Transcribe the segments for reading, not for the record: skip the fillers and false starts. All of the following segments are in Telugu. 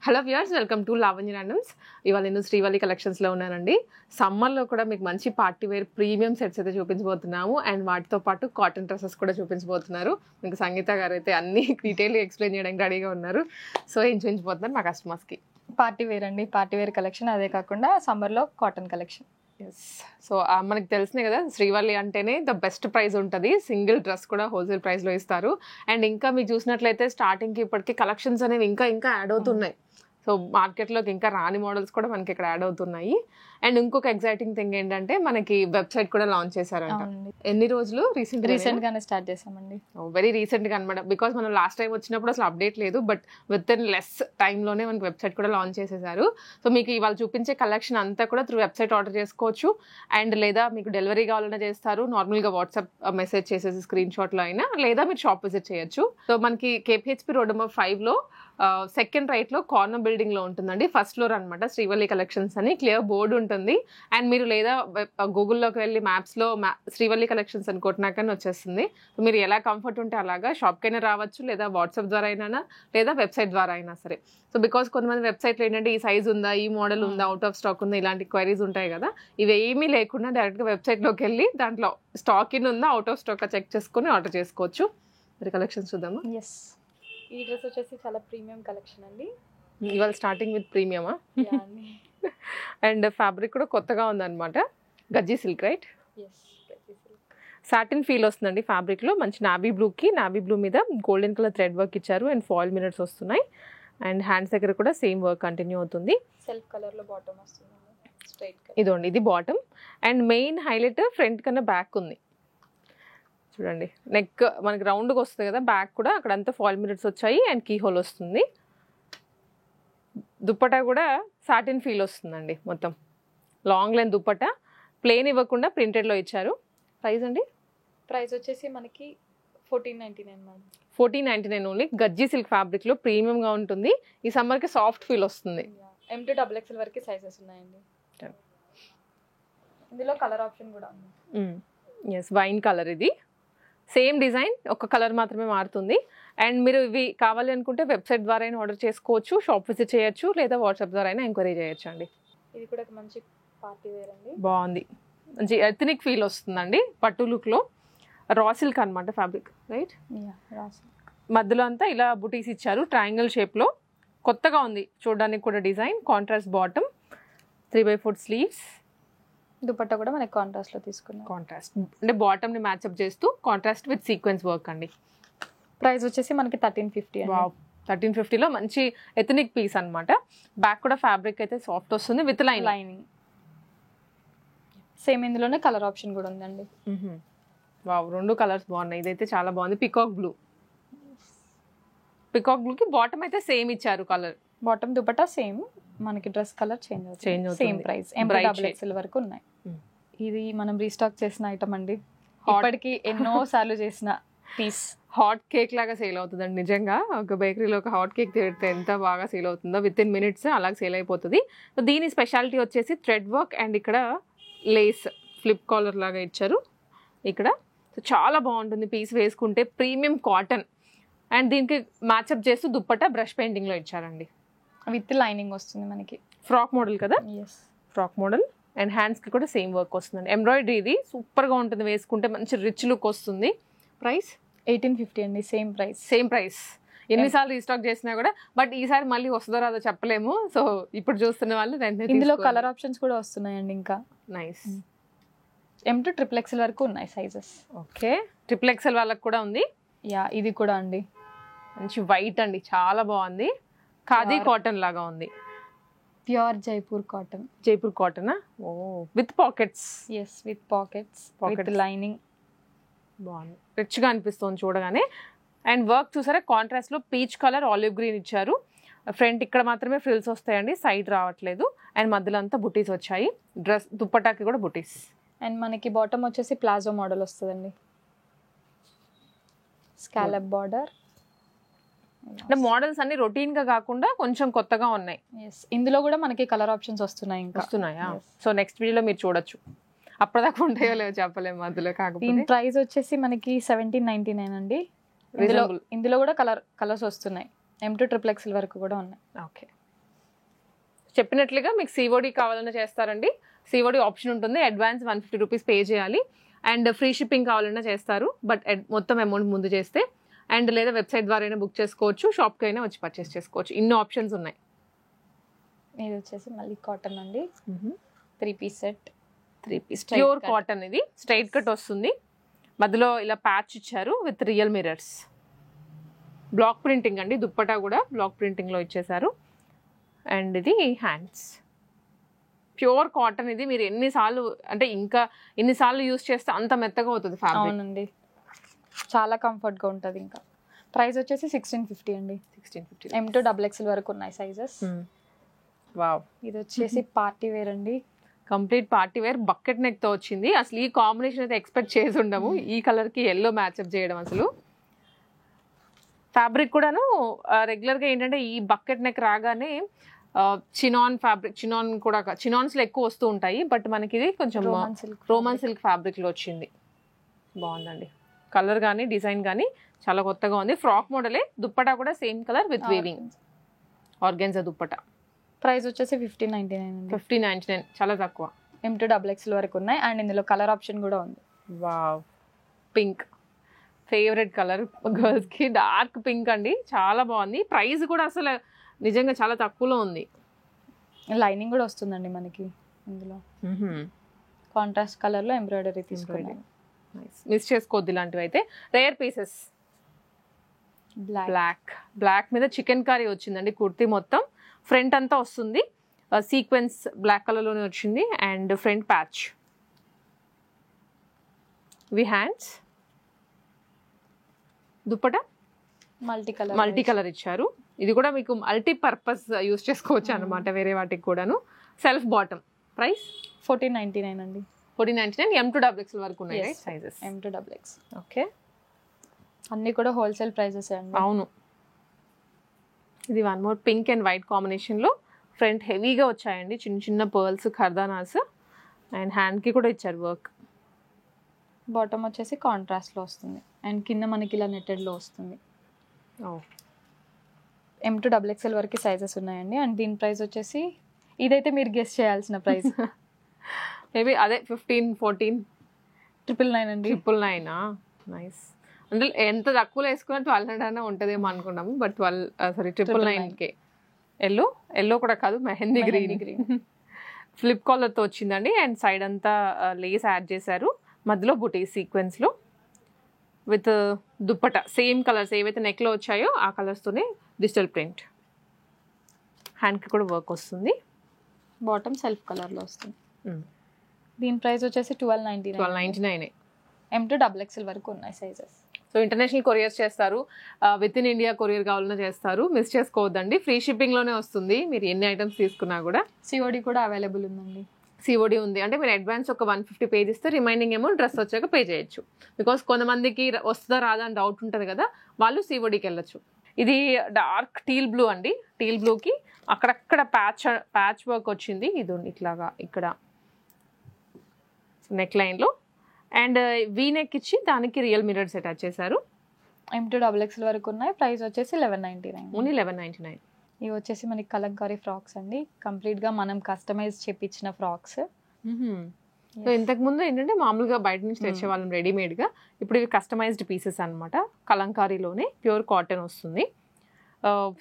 Hello viewers, welcome to Lavanya randoms. ఇవాళ నేను శ్రీవల్లి కలెక్షన్స్లో ఉన్నానండి. సమ్మర్లో కూడా మీకు మంచి పార్టీ వేర్ ప్రీమియం సెట్స్ అయితే చూపించబోతున్నాము. అండ్ వాటితో పాటు కాటన్ డ్రెస్సెస్ కూడా చూపించబోతున్నారు. మీకు సంగీత గారు అయితే అన్ని డీటెయిల్గా ఎక్స్ప్లెయిన్ చేయడానికి రెడీగా ఉన్నారు. సో ఏం చూపించబోతున్నారు మా కస్టమర్స్కి? పార్టీ వేర్ అండి, పార్టీ వేర్ కలెక్షన్. అదే కాకుండా సమ్మర్లో కాటన్ కలెక్షన్. ఎస్, సో మనకు తెలిసినే కదా, శ్రీవల్లి అంటేనే ద బెస్ట్ ప్రైస్ ఉంటుంది. సింగిల్ డ్రెస్ కూడా హోల్సేల్ ప్రైస్లో ఇస్తారు. అండ్ ఇంకా మీకు చూసినట్లయితే స్టార్టింగ్కి ఇప్పటికీ కలెక్షన్స్ అనేవి ఇంకా యాడ్ అవుతున్నాయి. సో మార్కెట్లోకి ఇంకా రాని మోడల్స్ కూడా మనకి ఇక్కడ యాడ్ అవుతున్నాయి. అండ్ ఇంకొక ఎగ్జైటింగ్ థింగ్ ఏంటంటే మనకి వెబ్సైట్ కూడా లాంచ్ చేశారంట. ఎన్ని రోజులు? రీసెంట్ గానే స్టార్ట్ చేసామండి. వెరీ రీసెంట్ గా అనమాట. బికాస్ మనం లాస్ట్ టైం వచ్చినప్పుడు అసలు అప్డేట్ లేదు, బట్ విత్ ఇన్ లెస్ టైంలోనే మనకి వెబ్సైట్ కూడా లాంచ్ చేసేసారు. సో మీకు ఇవాళ చూపించే కలెక్షన్ అంతా కూడా త్రూ వెబ్సైట్ ఆర్డర్ చేసుకోవచ్చు. అండ్ లేదా మీకు డెలివరీ కావాలన్నా చేస్తారు, నార్మల్గా వాట్సాప్ మెసేజ్ చేసేసి స్క్రీన్ షాట్లో అయినా, లేదా మీరు షాప్ విజిట్ చేయొచ్చు. సో మనకి కేపీహెచ్పి రోడ్ నెంబర్ 5లో సెకండ్ రైట్ లో కార్నర్ బిల్డింగ్ లో ఉంటుందండి. ఫస్ట్ ఫ్లోర్ అనమాట శ్రీవల్లి కలెక్షన్స్ అని క్లియర్ బోర్డు ఉంటుంది. అండ్ మీరు లేదా గూగుల్లోకి వెళ్ళి మ్యాప్స్లో శ్రీవల్లి కలెక్షన్స్ అని కొట్టినాకనే వచ్చేస్తుంది. సో మీరు ఎలా కంఫర్ట్ ఉంటే అలాగా షాప్కైనా రావచ్చు, లేదా వాట్సాప్ ద్వారా అయినా, లేదా వెబ్సైట్ ద్వారా అయినా సరే. సో బికాస్ కొంతమంది వెబ్సైట్లో ఏంటంటే ఈ సైజ్ ఉందా, ఈ మోడల్ ఉందా, అవుట్ ఆఫ్ స్టాక్ ఉందా, ఇలాంటి క్వైరీస్ ఉంటాయి కదా. ఇవి ఏమీ లేకుండా డైరెక్ట్గా వెబ్సైట్లోకి వెళ్ళి దాంట్లో స్టాక్ ఇన్ ఉందా, అవుట్ ఆఫ్ స్టాక్ చెక్ చేసుకుని ఆర్డర్ చేసుకోవచ్చు. మరి కలెక్షన్స్ చూద్దామా? ఎస్, ఈ డ్రెస్ వచ్చేసి చాలా ప్రీమియం కలెక్షన్ అండి. ఇవాళ స్టార్టింగ్ విత్ ప్రీమియమా? అండ్ ఫ్యాబ్రిక్ కూడా కొత్తగా ఉందన్నమాట. గజ్జీ సిల్క్, రైట్? సాటిన్ ఫీల్ వస్తుందండి ఫ్యాబ్రిక్లో. మంచి నావీ బ్లూకి, నావీ బ్లూ మీద గోల్డెన్ కలర్ థ్రెడ్ వర్క్ ఇచ్చారు. అండ్ ఫాయిల్ మిరర్స్ వస్తున్నాయి. అండ్ హ్యాండ్స్ దగ్గర కూడా సేమ్ వర్క్ కంటిన్యూ అవుతుంది. సెల్ఫ్ కలర్లో బాటమ్ వస్తుంది, స్ట్రైట్. ఇదిగోండి, ఇది bottom. And main highlight front కన్నా బ్యాక్ ఉంది. చూడండి, నెక్ మనకి రౌండ్గా వస్తుంది కదా, బ్యాక్ కూడా అక్కడంతా ఫాయిల్ మిరర్స్ వచ్చాయి. అండ్ కీ హోల్ వస్తుంది. దుప్పటా కూడా సాటిన్ ఫీల్ వస్తుందండి. మొత్తం లాంగ్ లెంత్ దుప్పటా, ప్లెయిన్ ఇవ్వకుండా ప్రింటెడ్లో ఇచ్చారు. ప్రైస్ అండి? ప్రైస్ వచ్చేసి మనకి 1499 మేడం. 1499 ఓన్లీ. గజ్జీ సిల్క్ ఫ్యాబ్రిక్లో ప్రీమియంగా ఉంటుంది. ఈ సమ్మర్కి సాఫ్ట్ ఫీల్ వస్తుంది. M to XXL వరకు సైజెస్ ఉన్నాయండి. ఇందులో కలర్ ఆప్షన్ కూడా ఉంది. Yes, wine colour. ఇది సేమ్ డిజైన్, ఒక కలర్ మాత్రమే మారుతుంది. అండ్ మీరు ఇవి కావాలి అనుకుంటే వెబ్సైట్ ద్వారా అయినా ఆర్డర్ చేసుకోవచ్చు, షాప్ విజిట్ చేయొచ్చు, లేదా వాట్సాప్ ద్వారా అయినా ఎంక్వైరీ చేయొచ్చు అండి. ఇది కూడా మంచి పార్టీ వేర్ అండి. బాగుంది, మంచి ఎథనిక్ ఫీల్ వస్తుందండి. పట్టు లుక్లో రా సిల్క్ అనమాట ఫ్యాబ్రిక్, రైట్? మధ్యలో అంతా ఇలా బుటీస్ ఇచ్చారు ట్రయాంగిల్ షేప్లో. కొత్తగా ఉంది చూడడానికి కూడా design. Contrast bottom, 3/4 sleeves. Dupatta కూడా మనకి కాంట్రాస్ట్లో తీసుకున్నాం. కాంట్రాస్ట్ అంటే బాటమ్ని మ్యాచ్అప్ చేస్తూ కాంట్రాస్ట్ విత్ సీక్వెన్స్ వర్క్ అండి. ప్రైస్ వచ్చేసి మనకి 1350. 1350లో మంచి ఎథనిక్ పీస్ అనమాట. బ్యాక్ కూడా ఫ్యాబ్రిక్ అయితే సాఫ్ట్ వస్తుంది విత్ లైనింగ్. సేమ్ ఇందులోనే కలర్ ఆప్షన్ కూడా ఉందండి. వావ్, రెండు కలర్స్ బాగున్నాయి. ఇదైతే చాలా బాగుంది. Peacock blue. పికాక్ బ్లూకి బాటమ్ అయితే సేమ్ ఇచ్చారు కలర్. బాటమ్ దుపట్టా సేమ్, మనకి డ్రెస్ కలర్ చేంజ్ అవుతుంది. Same price. M2XL వరకు ఉన్నాయి. ఇది మనం రీస్టాక్ చేసిన ఐటమ్ అండి. ఇప్పటికి ఎన్నో సార్లు చేసిన పీస్. హాట్ కేక్ లాగా సేల్ అవుతుందండి. నిజంగా ఒక బేకరీలో ఒక హాట్ కేక్ తిడితే ఎంత బాగా సేల్ అవుతుందో, విత్ ఇన్ మినిట్స్ అలాగే సేల్ అయిపోతుంది. సో దీని స్పెషాలిటీ వచ్చేసి థ్రెడ్ వర్క్ అండ్ ఇక్కడ లేస్ ఫ్లిప్ కాలర్ లాగా ఇచ్చారు ఇక్కడ. సో చాలా బాగుంటుంది పీస్ వేసుకుంటే. Premium cotton. అండ్ దీనికి మ్యాచ్అప్ చేస్తూ దుప్పట్టా బ్రష్ పెయింటింగ్లో ఇచ్చారండి. విత్ లైనింగ్ వస్తుంది మనకి. ఫ్రాక్ మోడల్ కదా? Frock model. అండ్ హ్యాండ్స్కి కూడా సేమ్ వర్క్ వస్తుందండి. ఎంబ్రాయిడరీ. ఇది సూపర్గా ఉంటుంది వేసుకుంటే, మంచి రిచ్ లుక్ వస్తుంది. ప్రైస్ 1850 అండి. Same price. Same price. ఎన్నిసార్లు రీస్టాక్ చేసినా కూడా, బట్ ఈసారి మళ్ళీ వస్తుందో రాదో చెప్పలేము. సో ఇప్పుడు చూస్తున్న వాళ్ళు ఇందులో కలర్ ఆప్షన్స్ కూడా వస్తున్నాయండి. ఇంకా నైస్. M to XXL వరకు ఉన్నాయి సైజెస్. ఓకే, XXL వాళ్ళకి కూడా ఉంది. ఇది కూడా అండి మంచి వైట్ అండి, చాలా బాగుంది. ఖాదీ కాటన్ లాగా ఉంది. Pure Jaipur cotton. జైపూర్ కాటనా? Oh, with pockets. Yes, with pockets, with lining. బాగుంది, రిచ్గా అనిపిస్తుంది చూడగానే. అండ్ వర్క్ చూసారా, కాంట్రాస్ట్లో పీచ్ కలర్ ఆలివ్ గ్రీన్ ఇచ్చారు. ఫ్రంట్ ఇక్కడ మాత్రమే ఫ్రిల్స్ వస్తాయండి, సైడ్ రావట్లేదు. అండ్ మధ్యలో అంతా బుటీస్ వచ్చాయి. డ్రెస్ దుప్పటాకి కూడా బుటీస్. అండ్ మనకి బాటమ్ వచ్చేసి ప్లాజో మోడల్ వస్తుందండి. Scallop border. అంటే మోడల్స్ అన్ని రొటీన్ గా కాకుండా కొంచెం కొత్తగా ఉన్నాయి. ఇందులో కూడా మనకి కలర్ ఆప్షన్స్ వస్తున్నాయి. ఇంకా వస్తున్నాయా? సో నెక్స్ట్ వీడియోలో మీరు చూడొచ్చు. అప్పటిదాకా ఉంటాయో లేవో చెప్పలేము మధ్యలో. కాకపోతే దీని ప్రైస్ వచ్చేసి మనకి 1799 అండి. ఇందులో కూడా కలర్స్ వస్తున్నాయి. M to XXL వరకు కూడా ఉన్నాయి. ఓకే, చెప్పినట్లుగా మీకు సిఓడి కావాలన్నా చేస్తారండి. సిఓడి ఆప్షన్ ఉంటుంది. అడ్వాన్స్ 150 రూపీస్ పే చేయాలి. అండ్ ఫ్రీ షిప్పింగ్ కావాలన్నా చేస్తారు, బట్ మొత్తం అమౌంట్ ముందు చేస్తే. అండ్ లేదా వెబ్సైట్ ద్వారా అయినా బుక్ చేసుకోవచ్చు, షాప్కి అయినా వచ్చి పర్చేస్ చేసుకోవచ్చు. ఇన్ని ఆప్షన్స్ ఉన్నాయి. ఇది వచ్చేసి మళ్ళీ కాటన్ అండి, 3 piece set. 3 piece pure cotton. ఇది స్ట్రైట్ కట్ వస్తుంది, మధ్యలో ఇలా ప్యాచ్ ఇచ్చారు with real mirrors. Block printing అండి, దుప్పటా కూడా బ్లాక్ ప్రింటింగ్లో ఇచ్చేసారు. అండ్ ఇది హ్యాండ్స్. Pure cotton. ఇది మీరు ఎన్నిసార్లు అంటే ఇంకా ఎన్నిసార్లు యూస్ చేస్తే అంత మెత్తగా అవుతుంది ఫ్యాబ్రిక్. అవునండి, చాలా కంఫర్ట్గా ఉంటుంది. ఇంకా ప్రైస్ వచ్చేసి 1650 అండి. 1650. M2 XXL వరకు ఉన్నాయి సైజెస్. వావ్. ఇది వచ్చేసి పార్టీ వేర్ అండి, complete party wear bucket neck తో వచ్చింది. అసలు ఈ కాంబినేషన్ అయితే ఎక్స్పెక్ట్ చేసి ఉండము. ఈ కలర్ కి ఎల్లో మ్యాచ్అప్ చేయడం. అసలు ఫ్యాబ్రిక్ కూడాను రెగ్యులర్ గా ఏంటంటే ఈ బకెట్ నెక్ రాగానే చినాన్ ఫ్యాబ్రిక్, చినాన్ కూడా చినాన్స్ లో ఎక్కువ వస్తూ ఉంటాయి, బట్ మనకి ఇది కొంచెం రోమన్ సిల్క్ ఫ్యాబ్రిక్ లో వచ్చింది. బాగుందండి కలర్ కానీ డిజైన్ కానీ చాలా కొత్తగా ఉంది. ఫ్రాక్ మోడలే. దుప్పటా కూడా same colour with weaving, organza dupatta. Price వచ్చేసి 1599 అండి. 1599, చాలా తక్కువ. M2 XXL వరకు ఉన్నాయి. అండ్ ఇందులో కలర్ ఆప్షన్ కూడా ఉంది. Wow, pink favourite colour girls కి. డార్క్ పింక్ అండి, చాలా బాగుంది. ప్రైస్ కూడా అసలు నిజంగా చాలా తక్కువలో ఉంది. లైనింగ్ కూడా వస్తుందండి మనకి ఇందులో. కాంట్రాస్ట్ కలర్ లో ఎంబ్రాయిడరీ తీసుకున్నాం. మిస్ చేసుకోవద్దు ఇలాంటివి అయితే. Rare pieces. బ్లాక్ మీద చికెన్ కర్రీ వచ్చిందండి. కుర్తీ మొత్తం ఫ్రంట్ అంతా వస్తుంది, సీక్వెన్స్ బ్లాక్ కలర్ లోనే వచ్చింది. And front patch. V hands. Dupatta multi colour ఇచ్చారు. ఇది కూడా మీకు మల్టీ పర్పస్ యూస్ చేసుకోవచ్చు అనమాట, వేరే వాటికి కూడాను. Self bottom. ప్రైస్ 1499 అండి. 1499. M2 XXL వరకు ఉన్నాయి సైజెస్. M2 XXL. ఓకే, అన్ని కూడా హోల్సేల్ ప్రైసెస్ అండి. అవును. ఇది one more pink and white combination లో ఫ్రంట్ హెవీగా వచ్చాయండి, చిన్న చిన్న పర్ల్స్, ఖర్దానాస్. అండ్ హ్యాండ్ కి కూడా ఇచ్చారు వర్క్. బాటమ్ వచ్చేసి కాంట్రాస్ట్ లో వస్తుంది, అండ్ కింద మనకి ఇలా నెట్టెడ్ లో వస్తుంది. M2 XXL వరకు సైజెస్ ఉన్నాయండి. అండ్ దీని ప్రైస్ వచ్చేసి, ఇదైతే మీరు గెస్ చేయాల్సిన ప్రైస్ మేబీ అదే 15, 14. 999 అండి. 999. నైస్. అంటే ఎంత తక్కువలో వేసుకున్నా 1200 అయినా ఉంటుందేమో అనుకున్నాము, బట్ 999కే. ఎల్లో కూడా కాదు, మెహందీ గ్రీన్. ఫ్లిప్ కాలర్తో వచ్చిందండి. అండ్ సైడ్ అంతా లేస్ యాడ్ చేశారు, మధ్యలో బుటీ సీక్వెన్స్ లో విత్ దుప్పట సేమ్ కలర్స్ ఏవైతే నెక్ లో వచ్చాయో ఆ కలర్స్ తోనే డిజిటల్ ప్రింట్. హ్యాండ్ కి కూడా వర్క్ వస్తుంది. బాటమ్ సెల్ఫ్ కలర్ లో వస్తుంది. దీని ప్రైస్ వచ్చేసి 1299. M2 XXL వరకు ఉన్నాయి సైజెస్. సో ఇంటర్నేషనల్ కొరియర్స్ చేస్తారు, విత్ ఇన్ ఇండియా కొరియర్ కావాలన్నా చేస్తారు. మిస్ చేసుకోవద్దండి, ఫ్రీ షిప్పింగ్ లోనే వస్తుంది మీరు ఎన్ని ఐటమ్స్ తీసుకున్నా కూడా. సిఓడి కూడా అవైలబుల్ ఉందండి. సిఓడి ఉంది. అంటే మీరు అడ్వాన్స్ ఒక 150 పే చేస్తే రిమైనింగ్ అమౌంట్ డ్రెస్ వచ్చాక పే చేయొచ్చు. బికాస్ కొంతమందికి వస్తుందా రాదా అని డౌట్ ఉంటుంది కదా, వాళ్ళు సిఓడికి వెళ్ళొచ్చు. ఇది డార్క్ టీల్ బ్లూ అండి. టీల్ బ్లూకి అక్కడక్కడ ప్యాచ్ వర్క్ వచ్చింది. ఇది ఇట్లాగా ఇక్కడ నెక్ లైన్లో. అండ్ వీ నెక్ ఇచ్చి దానికి రియల్ మిరర్స్ అటాచ్ చేశారు. M2 XXL వరకు ఉన్నాయి. ప్రైస్ వచ్చేసి 1199. ఓన్లీ 1199. ఇవి వచ్చేసి మనకి కలంకారీ ఫ్రాక్స్ అండి, కంప్లీట్ గా మనం కస్టమైజ్ చేపించిన ఫ్రాక్స్. సో ఇంతకు ముందు ఏంటంటే మామూలుగా బయట నుంచి తెచ్చేవాళ్ళం రెడీమేడ్ గా, ఇప్పుడు ఇవి కస్టమైజ్డ్ పీసెస్ అనమాట. కలంకారీలోనే ప్యూర్ కాటన్ వస్తుంది.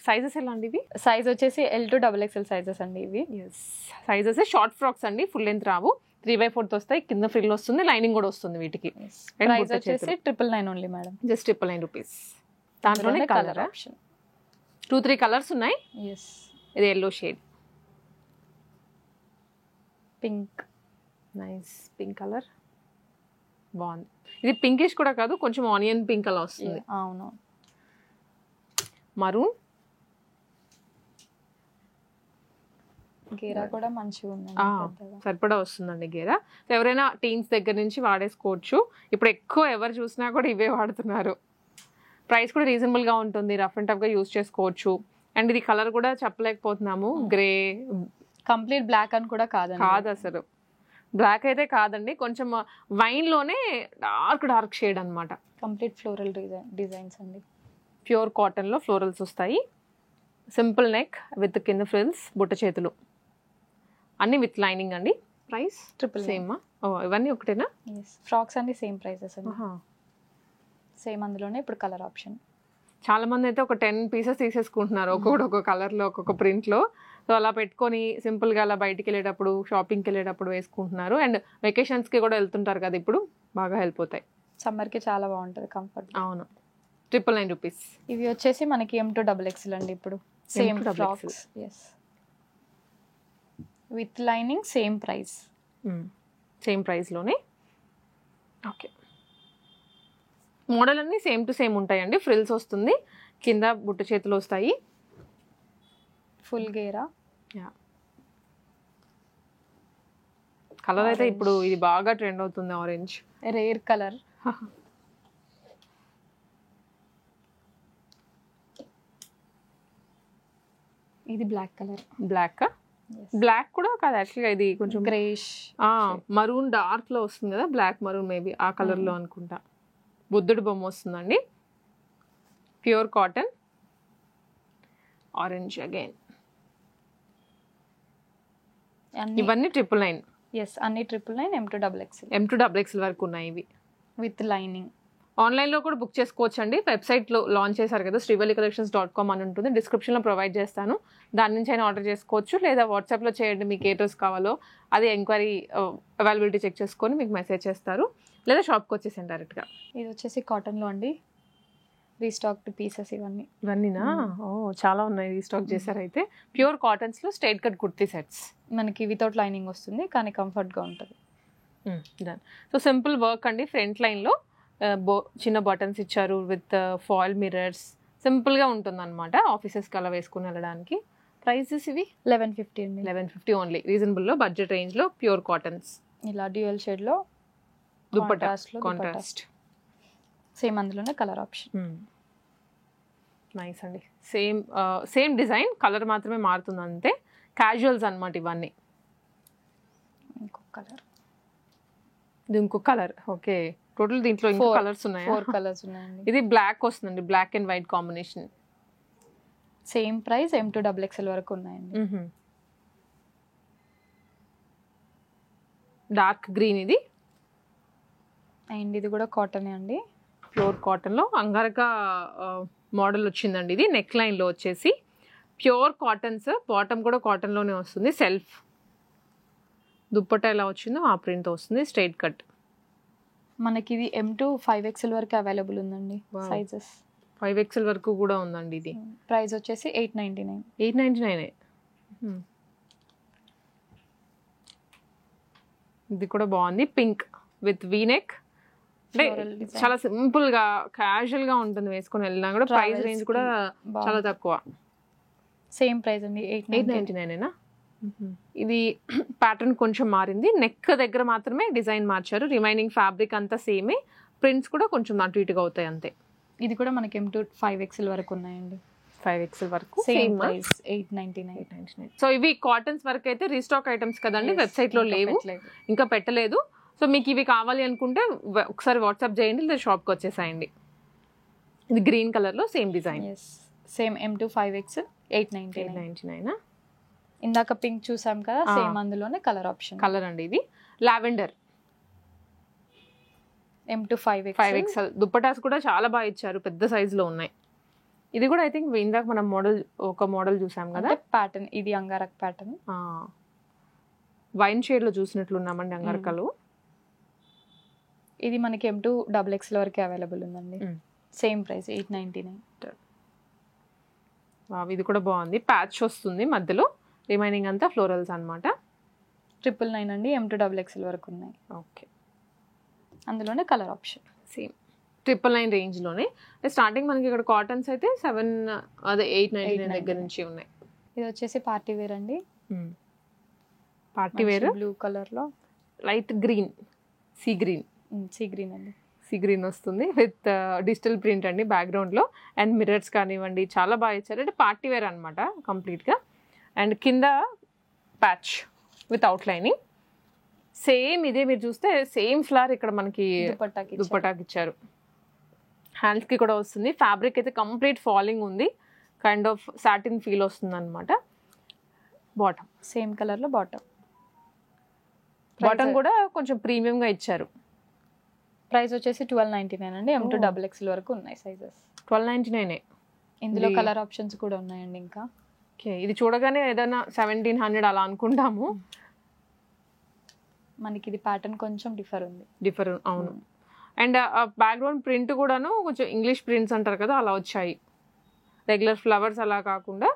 సైజెస్ ఎలా అండి ఇవి? సైజ్ వచ్చేసి L2 XXL సైజెస్ అండి ఇవి. సైజెస్ షార్ట్ ఫ్రాక్స్ అండి, ఫుల్ లెంత్ రావు. 3/4 వస్తాయి, కింద ఫ్రిల్ వస్తుంది, లైనింగ్ కూడా వస్తుంది వీటికి. ప్రైస్ వచ్చేసి 999 ఓన్లీ మేడం. Just 999 rupees. దాంట్లోనే కలర్ ఆప్షన్ 2-3 కలర్స్ ఉన్నాయి. ఇది yellow shade, pink, nice pink colour బాగుంది. ఇది పింకిష్ కూడా కాదు, కొంచెం ఆనియన్ పింక్ అలా వస్తుంది. అవును. మరూన్, గేరా కూడా మంచిగా ఉంది, సరిపడా వస్తుందండి గేరా. ఎవరైనా టీన్స్ దగ్గర నుంచి వాడేసుకోవచ్చు. ఇప్పుడు ఎక్కువ ఎవరు చూసినా కూడా ఇవే వాడుతున్నారు. ప్రైస్ కూడా రీజనబుల్ గా ఉంటుంది, రఫ్ అండ్ టఫ్ గా యూస్ చేసుకోవచ్చు. అండ్ ఇది కలర్ కూడా చెప్పలేకపోతున్నాము, గ్రే కంప్లీట్ బ్లాక్ అని కూడా కాదు అసలు. బ్లాక్ అయితే కాదండి, కొంచెం వైన్ లోనే డార్క్ షేడ్ అన్నమాట. కంప్లీట్ ఫ్లోరల్ డిజైన్స్ అండి. ప్యూర్ కాటన్ లో ఫ్లోరల్స్ వస్తాయి. సింపుల్ నెక్ విత్ కింద ఫ్రిల్స్, బుట్ట చేతులు. అన్ని విత్ లైనింగ్ అండి. Price same? ఇవన్నీ ఒకటేనా? ఫ్రాక్స్ అన్ని సేమ్ ప్రైసెస్ అండి. సేమ్ అందులోనే ఇప్పుడు కలర్ ఆప్షన్. చాలా మంది అయితే ఒక 10 పీసెస్ తీసేసుకుంటున్నారు, ఒక్కొక్క కలర్లో ఒక్కొక్క ప్రింట్లో. సో అలా పెట్టుకొని సింపుల్గా అలా బయటికి వెళ్ళేటప్పుడు, షాపింగ్కి వెళ్ళేటప్పుడు వేసుకుంటున్నారు. అండ్ వెకేషన్స్కి కూడా వెళ్తుంటారు కదా, ఇప్పుడు బాగా హెల్ప్ అవుతాయి. సమ్మర్కి చాలా బాగుంటుంది, కంఫర్ట్. అవును. 999 రూపీస్. ఇవి వచ్చేసి మనకి M2 XXL అండి. ఇప్పుడు same frocks, yes, with lining, same price. Same ప్రైస్లోనే. ఓకే. మోడల్ అన్నీ సేమ్ టు సేమ్ ఉంటాయండి. ఫ్రిల్స్ వస్తుంది, కింద బుట్ట చేతులు వస్తాయి, ఫుల్ గేరా. కలర్ అయితే ఇప్పుడు ఇది బాగా ట్రెండ్ అవుతుంది, ఆరెంజ్, రేర్ కలర్. ఇది బ్లాక్ కలర్. బ్లాక్ కూడా కాదు యాక్చువల్గా, ఇది కొంచెం గ్రేష్, మరూన్ డార్క్ లో వస్తుంది కదా, బ్లాక్ మరూన్ మేబీ ఆ కలర్ లో అనుకుంటా. బుద్ధుడు బొమ్మ వస్తుందండి, ప్యూర్ కాటన్, ఆరెంజ్ అగైన్. ఇవన్నీ 999. ఎస్, అన్ని 999. M2 XXL వరకు ఉన్నాయి ఇవి, విత్ లైనింగ్. ఆన్లైన్లో కూడా బుక్ చేసుకోవచ్చు అండి. వెబ్సైట్లో లాంచ్ చేశారు కదా, శ్రీవల్లికలెక్షన్స్.com అని ఉంటుంది, డిస్క్రిప్షన్లో ప్రొవైడ్ చేస్తాను. దాని నుంచి అయినా ఆర్డర్ చేసుకోవచ్చు, లేదా వాట్సాప్లో చేయండి మీకు ఏ డ్రెస్ కావాలో. అది ఎంక్వైరీ అవైలబిలిటీ చెక్ చేసుకొని మీకు మెసేజ్ చేస్తారు, లేదా షాప్కి వచ్చేసాను డైరెక్ట్గా. ఇది వచ్చేసి కాటన్లో అండి, రీస్టాక్డ్ పీసెస్ ఇవన్నీనా? ఓ చాలా ఉన్నాయి, రీస్టాక్ చేశారు. అయితే ప్యూర్ కాటన్స్లో స్ట్రైట్ కట్ కుర్తీ సెట్స్ మనకి వితౌట్ లైనింగ్ వస్తుంది, కానీ కంఫర్ట్గా ఉంటుంది. డన్. సో సింపుల్ వర్క్ అండి. ఫ్రంట్ లైన్లో చిన్న బటన్స్ ఇచ్చారు విత్ ఫాయిల్ మిర్రర్స్. సింపుల్గా ఉంటుంది అనమాట, ఆఫీసెస్కి అలా వేసుకుని వెళ్ళడానికి. ప్రైసెస్ ఇవి 1150 అండి. 1150 ఓన్లీ, రీజనబుల్లో, బడ్జెట్ రేంజ్లో, ప్యూర్ కాటన్స్. ఇలా డ్యూయల్ షేడ్లో దుపట్టా, కాంట్రాస్ట్, సేమ్ అందులోనే కలర్ ఆప్షన్. నైస్ అండి. సేమ్ డిజైన్, కలర్ మాత్రమే మారుతుంది అంతే. క్యాజువల్స్ అనమాట ఇవన్నీ. ఇంకొక కలర్, ఇది ఇంకొక కలర్. ఓకే, టోటల్ దీంట్లో ఇంకో కలర్స్ ఉన్నాయి. 4 కలర్స్ ఉన్నాయండి. ఇది బ్లాక్ వస్తుందండి, black and white combination. Same price, M2 XXL వరకు ఉన్నాయండి. డార్క్ గ్రీన్ ఇది, అండ్ ఇది కూడా కాటనే అండి, ప్యూర్ కాటన్లో అంగారక మోడల్ వచ్చిందండి. ఇది నెక్ లైన్లో వచ్చేసి ప్యూర్ కాటన్స్, బాటమ్ కూడా కాటన్లోనే వస్తుంది. సెల్ఫ్ దుప్పట్టా ఎలా వచ్చిందో ఆ ప్రింట్ వస్తుంది, స్ట్రైట్ కట్. మనకి ఇది M2 5XL వరకు అవైలబుల్ ఉందండి, సైజెస్ 5XL వరకు కూడా ఉందండి. ఇది ప్రైస్ వచ్చేసి 899. 899. ఇది కూడా బాగుంది, పింక్ విత్ వీనెక్. చాలా సింపుల్ గా క్యాజువల్ గా ఉంటుంది, వేసుకొని వెళ్ళినా కూడా. ప్రైస్ రేంజ్ కూడా చాలా తక్కువ, సేమ్ ప్రైస్ అండి, 899. ఇది ప్యాటర్న్ కొంచెం మారింది, నెక్ దగ్గర మాత్రమే డిజైన్ మార్చారు, రిమైనింగ్ ఫ్యాబ్రిక్ అంతా సేమే, ప్రింట్స్ కూడా కొంచెం అటు ఇటుగా అవుతాయి అంతే. ఇది కూడా మనకి M2 5XL వరకు ఉన్నాయండి, 5XL వరకు సేమ్ ప్రైస్ 899. సో ఇవి కాటన్స్ వరకు అయితే రీస్టాక్ ఐటమ్స్ కదండి, వెబ్సైట్ లో లేవు, ఇంకా పెట్టలేదు. సో మీకు ఇవి కావాలి అనుకుంటే ఒకసారి వాట్సాప్ చేయండి, లేదా షాప్కి వచ్చేసాయండి. ఇది గ్రీన్ కలర్ లో same design, same M2 5XL 899. ఇందాక పింక్ చూసాం కదా, సేమ్ అందులోనే కలర్ ఆప్షన్. కలర్ అండి ఇది లావెండర్, M2 5XL. దుప్పటాస్ కూడా చాలా బాగా ఇచ్చారు, పెద్ద సైజ్ లో ఉన్నాయి. ఇది కూడా ఐ థింక్ ఇందాక మనం ఒక మోడల్ చూసాం కదా, ప్యాటర్న్. ఇది అంగారక్ ప్యాటర్న్, వైన్ షేడ్ లో చూసినట్లున్నామండి అంగారకలు. ఇది మనకి M2 XXL వరకు అవైలబుల్ ఉందండి, సేమ్ ప్రైస్ 899. ఇది కూడా బాగుంది, ప్యాచ్ వస్తుంది మధ్యలో, రిమైనింగ్ అంతా ఫ్లోరల్స్ అనమాట. 999 అండి, M2 XXL వరకు ఉన్నాయి. ఓకే, అందులోనే కలర్ ఆప్షన్ సేమ్ 999 రేంజ్ లోనే. స్టార్టింగ్ మనకి ఇక్కడ కాటన్స్ అయితే 899 దగ్గర నుంచి ఉన్నాయి. ఇది వచ్చేసి పార్టీ వేర్ అండి, పార్టీ వేర్, బ్లూ కలర్ లో లైట్ గ్రీన్, సీ గ్రీన్ అండి, సీ గ్రీన్ వస్తుంది విత్ డిజిటల్ ప్రింట్ అండి బ్యాక్గ్రౌండ్ లో. అండ్ మిర్రర్స్ కానివ్వండి చాలా బాగా ఇచ్చారు, అంటే పార్టీ వేర్ అనమాట కంప్లీట్ గా. అండ్ కింద patch with out lining, same ఇదే మీరు చూస్తే సేమ్ ఫ్లవర్ ఇక్కడ మనకి దుపట్టాకి ఇచ్చారు. హ్యాండ్స్ కి కూడా వస్తుంది, ఫ్యాబ్రిక్ అయితే కంప్లీట్ ఫాలింగ్ ఉంది, కైండ్ ఆఫ్ సాటిన్ ఫీల్ వస్తుంది అనమాట. బాటమ్ సేమ్ కలర్ లో బాటమ్, బాటమ్ కూడా కొంచెం ప్రీమియం గా ఇచ్చారు. ప్రైస్ వచ్చేసి 1299 అండి. M to XXL వరకు ఉన్నాయి సైజెస్. 1299. ఇందులో కలర్ ఆప్షన్స్ కూడా ఉన్నాయండి ఇంకా. ఓకే, ఇది చూడగానే ఏదైనా 1700 అలా అనుకుంటాము. మనకి ఇది ప్యాటర్న్ కొంచెం డిఫర్ అవును. అండ్ బ్యాక్గ్రౌండ్ ప్రింట్ కూడాను కొంచెం ఇంగ్లీష్ ప్రింట్స్ అంటారు కదా, అలా వచ్చాయి. రెగ్యులర్ ఫ్లవర్స్ అలా కాకుండా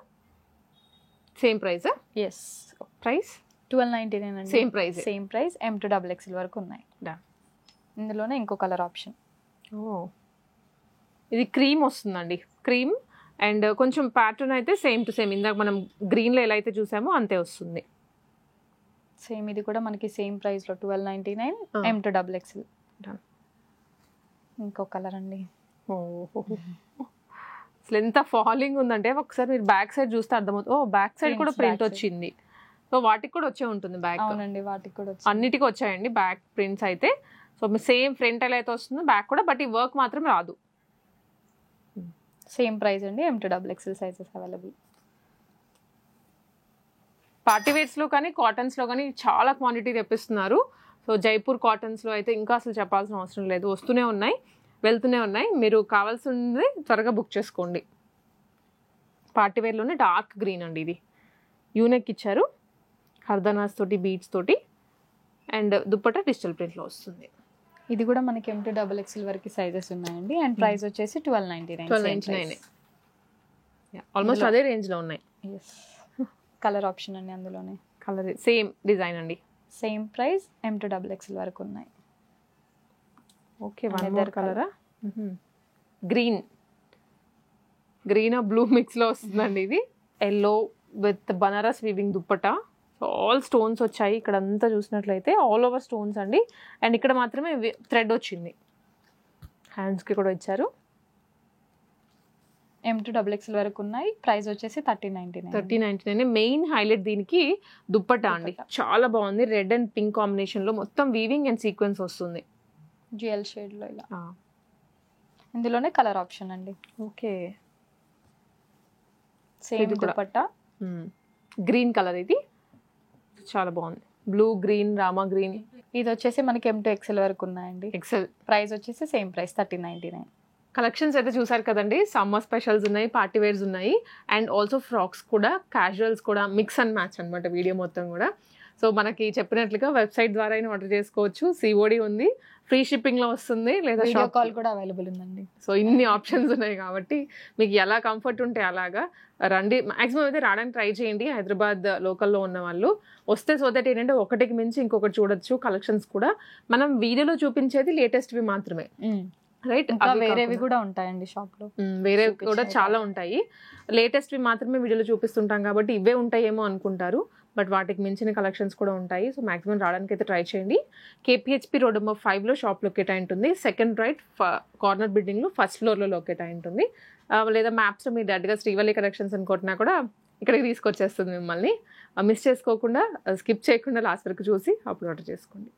సేమ్ ప్రైస్. ఎస్, ప్రైస్ 1299 అండి. Same price M to XXL వరకు ఉన్నాయి. ఇందులోనే ఇంకో కలర్ ఆప్షన్. ఇది క్రీమ్ వస్తుందండి, క్రీమ్. అండ్ కొంచెం ప్యాటర్న్ అయితే సేమ్ టు సేమ్ ఇందాక మనం గ్రీన్లో ఎలా అయితే చూసామో అంతే వస్తుంది. సేమ్ ఇది కూడా మనకి సేమ్ ప్రైస్ లో 1299 M to XXL. ఇంకో కలర్ అండి. అసలు ఎంత ఫాలింగ్ ఉందంటే ఒకసారి మీరు బ్యాక్ సైడ్ చూస్తే అర్థమవుతుంది. బ్యాక్ సైడ్ కూడా ప్రింట్ వచ్చింది. సో వాటికి కూడా వచ్చే ఉంటుంది బ్యాక్. అవునండి, వాటికి కూడా అన్నిటికీ వచ్చాయండి బ్యాక్ ప్రింట్స్ అయితే. సో సేమ్ ఫ్రంట్ ఎలా అయితే వస్తుందో బ్యాక్ కూడా, బట్ ఈ వర్క్ మాత్రం రాదు. సేమ్ ప్రైస్ అండి. M to XXL sizes available. Party వేర్స్లో కానీ కాటన్స్లో కానీ చాలా క్వాంటిటీ తెప్పిస్తున్నారు. సో జైపూర్ కాటన్స్లో అయితే ఇంకా అసలు చెప్పాల్సిన అవసరం లేదు, వస్తూనే ఉన్నాయి, వెళ్తూనే ఉన్నాయి. మీరు కావాల్సింది త్వరగా బుక్ చేసుకోండి. పార్టీ వేర్లోనే డార్క్ గ్రీన్ అండి. ఇది యూనెక్ ఇచ్చారు, హర్దనాస్ తోటి, బీడ్స్ తోటి. అండ్ దుప్పట్టా డిజిటల్ ప్రింట్లో వస్తుంది. ఇది కూడా మనకి M to XXL వరకు సైజెస్ ఉన్నాయండి. అండ్ ప్రైస్ వచ్చేసి 1299. ఆల్మోస్ట్ అదే రేంజ్లో ఉన్నాయి. కలర్ ఆప్షన్ అండి, అందులోనే కలర్ సేమ్ డిజైన్ అండి. Same price M to XXL వరకు ఉన్నాయి. ఓకే, వన్ మోర్ కలరా, గ్రీన్ బ్లూ మిక్స్లో వస్తుందండి. ఇది yellow with Banaras weaving dupatta. So all stones వచ్చాయి ఇక్కడ అంతా చూసినట్లయితే, ఆల్ ఓవర్ స్టోన్స్ అండి. అండ్ ఇక్కడ మాత్రమే థ్రెడ్ వచ్చింది. హ్యాండ్స్కి కూడా ఇచ్చారు. M to XXL వరకు ఉన్నాయి. ప్రైస్ వచ్చేసి 3099. మెయిన్ హైలైట్ దీనికి దుప్పట్టా అండి, చాలా బాగుంది. రెడ్ అండ్ పింక్ కాంబినేషన్ లో మొత్తం వీవింగ్ అండ్ సీక్వెన్స్ వస్తుంది, డ్యూయల్ షేడ్ లో ఇలా. ఇందులోనే కలర్ ఆప్షన్ అండి. Okay, same dupatta, green colour. ఇది చాలా బాగుంది, బ్లూ గ్రీన్, రామా గ్రీన్. ఇది వచ్చేసి మనకి M to XXL వరకు ఉన్నాయండి. XL ప్రైస్ వచ్చేసి సేమ్ ప్రైస్ 3099. కలెక్షన్స్ అయితే చూసారు కదండి. సమ్మర్ స్పెషల్స్ ఉన్నాయి, పార్టీ వేర్స్ ఉన్నాయి, అండ్ ఆల్సో ఫ్రాక్స్ కూడా, క్యాజువల్స్ కూడా, మిక్స్ అండ్ మ్యాచ్ అనమాట వీడియో మొత్తం కూడా. సో మనకి చెప్పినట్లుగా వెబ్సైట్ ద్వారా అయినా ఆర్డర్ చేసుకోవచ్చు. COD ఉంది, ఫ్రీ షిప్పింగ్లో వస్తుంది, లేదా వీడియో కాల్ కూడా అవైలబుల్ ఉందండి. సో ఇన్ని ఆప్షన్స్ ఉన్నాయి కాబట్టి మీకు ఎలా కంఫర్ట్ ఉంటే అలాగా రండి. మ్యాక్సిమం అయితే రావడానికి ట్రై చేయండి. హైదరాబాద్ లోకల్లో ఉన్న వాళ్ళు వస్తే, సో దట్ ఏంటంటే ఒకటికి మించి ఇంకొకటి చూడొచ్చు. కలెక్షన్స్ కూడా మనం వీడియోలో చూపించేది లేటెస్ట్వి మాత్రమే, రైట్? వేరేవి కూడా ఉంటాయండి షాప్ లో, వేరే కూడా చాలా ఉంటాయి. లేటెస్ట్వి మాత్రమే వీడియోలో చూపిస్తుంటాం కాబట్టి ఇవే ఉంటాయేమో అనుకుంటారు, బట్ వాటికి మించిన కలెక్షన్స్ కూడా ఉంటాయి. సో మాక్సిమం రావడానికి అయితే ట్రై చేయండి. KPHP రోడ్ నెంబర్ 5లో షాప్ లొకేట్ అయి ఉంటుంది. సెకండ్ రైట్ కార్నర్ బిల్డింగ్లో ఫస్ట్ ఫ్లోర్లో లొకేట్ అయి ఉంటుంది. లేదా మ్యాప్స్లో మీరు డైరెక్ట్గా శ్రీవల్లి కలెక్షన్స్ అని కొట్టినా కూడా ఇక్కడికి తీసుకొచ్చేస్తుంది మిమ్మల్ని. మిస్ చేసుకోకుండా, స్కిప్ చేయకుండా లాస్ట్ వరకు చూసి అప్పుడు ఆర్డర్ చేసుకోండి.